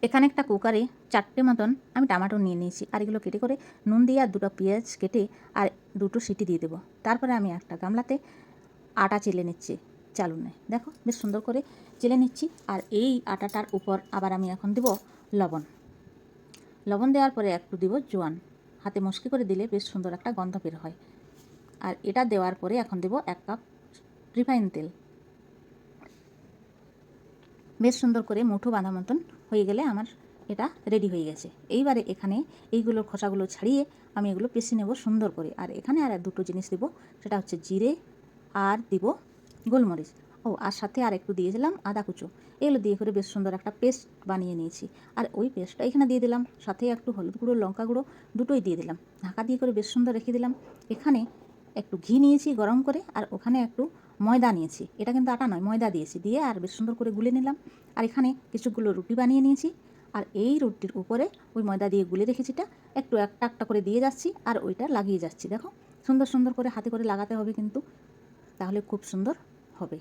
এখানে একটা কুকারে 4টে মতন আমি টমেটো নিয়ে নিয়েছি, আর এগুলো কেটে করে নুন দিয়ে আর 2টো পেঁয়াজ কেটে আর 2টো সিটি দিয়ে দেবো। তারপরে আমি একটা গামলাতে আটা চেলে নিচ্ছি চালুনে, দেখো বেশ সুন্দর করে চেলে নিচ্ছি। আর এই আটাটার উপর আবার আমি এখন দেবো লবণ। লবণ দেওয়ার পরে একটু দিব জোয়ান, হাতে মুষ্কি করে দিলে বেশ সুন্দর একটা গন্ধ বের হয়। আর এটা দেওয়ার পরে এখন দেবো 1 কাপ রিফাইন তেল। বেশ সুন্দর করে মুঠো বাঁধা মতন হয়ে গেলে আমার এটা রেডি হয়ে গেছে। এইবারে এখানে এইগুলোর খোসাগুলো ছাড়িয়ে আমি এগুলো পেশে নেব সুন্দর করে। আর এখানে আর 2টো জিনিস দেবো, সেটা হচ্ছে জিরে আর দিব গোলমরিচ। আর সাথে আর একটু দিয়েছিলাম আদা কুচো। এগুলো দিয়ে করে বেশ সুন্দর একটা পেস্ট বানিয়ে নিয়েছি। আর ওই পেস্টটা এখানে দিয়ে দিলাম, সাথে একটু হলুদ গুঁড়ো লঙ্কা গুঁড়ো দুটোই দিয়ে দিলাম। ঢাকা দিয়ে করে বেশ সুন্দর রেখে দিলাম। এখানে একটু ঘি নিয়েছি গরম করে, আর ওখানে একটু ময়দা নিয়েছি, এটা কিন্তু আটা নয় ময়দা দিয়েছি, দিয়ে আর বেশ সুন্দর করে গুলে নিলাম। আর এখানে কিছুগুলো রুটি বানিয়ে নিয়েছি, আর এই রুটির উপরে ওই ময়দা দিয়ে গুলে রেখেছিটা একটু একটা একটা করে দিয়ে যাচ্ছি, আর ওইটা লাগিয়ে যাচ্ছি। দেখো সুন্দর সুন্দর করে হাতে করে লাগাতে হবে কিন্তু, তাহলে খুব সুন্দর হবে।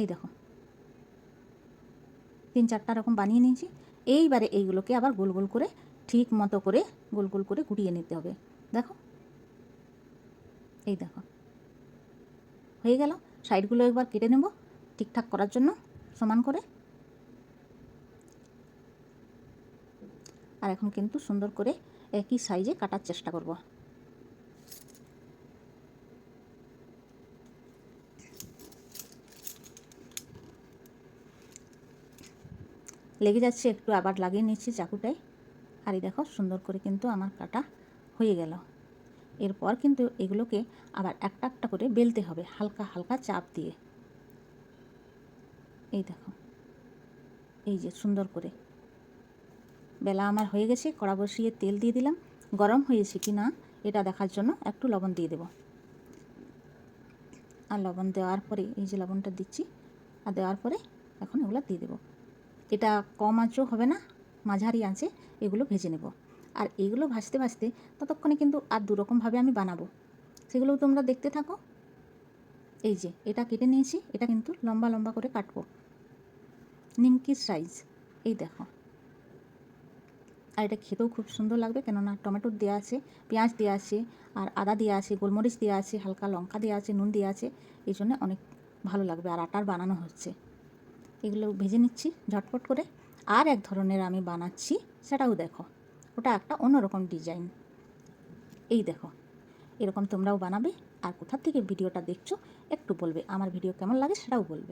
এই দেখো 3-4টা রকম বানিয়ে নিয়েছি। এইবারে এইগুলোকে আবার গোল গোল করে ঠিক মতো করে গোল গোল করে গুটিয়ে নিতে হবে। দেখো এই দেখো হয়ে গেল। সাইডগুলো একবার কেটে নেব ঠিকঠাক করার জন্য সমান করে। আর এখন কিন্তু সুন্দর করে একই সাইজে কাটার চেষ্টা করব। লেগে যাচ্ছে একটু, আবার লাগিয়ে নিচ্ছি চাকুটায়। আর এই দেখো সুন্দর করে কিন্তু আমার কাটা হয়ে গেল। এরপর কিন্তু এগুলোকে আবার একটা একটা করে বেলতে হবে হালকা হালকা চাপ দিয়ে। এই দেখো এই যে সুন্দর করে বেলা আমার হয়ে গেছে। কড়া বসিয়ে তেল দিয়ে দিলাম, গরম হয়েছে কি না এটা দেখার জন্য একটু লবণ দিয়ে দেব। আর লবণ দেওয়ার পরে এই যে লবণটা দিচ্ছি, আর দেওয়ার পরে এখন এগুলো দিয়ে দেবো। এটা কম আঁচও হবে না, মাঝারি আঁচে এগুলো ভেজে নেব। আর এগুলো ভাজতে ভাজতে ততক্ষণে কিন্তু আর 2 রকমভাবে আমি বানাবো, সেগুলোও তোমরা দেখতে থাকো। এই যে এটা কেটে নিয়েছি, এটা কিন্তু লম্বা লম্বা করে কাটবো, নিমকির সাইজ। এই দেখো, আর এটা খেতেও খুব সুন্দর লাগবে, কেননা টমেটো দেওয়া আছে, পেঁয়াজ দেওয়া আছে, আর আদা দেওয়া আছে, গোলমরিচ দেওয়া আছে, হালকা লঙ্কা দেওয়া আছে, নুন দেওয়া আছে, এই জন্য অনেক ভালো লাগবে। আর আটার বানানো হচ্ছে, এগুলো ভেজে নিচ্ছি ঝটপট করে। আর এক ধরনের আমি বানাচ্ছি, সেটাও দেখো, ওটা একটা অন্যরকম ডিজাইন। এই দেখো এরকম তোমরাও বানাবে। আর কোথা থেকে ভিডিওটা দেখছো একটু বলবে, আমার ভিডিও কেমন লাগে সেটাও বলবে।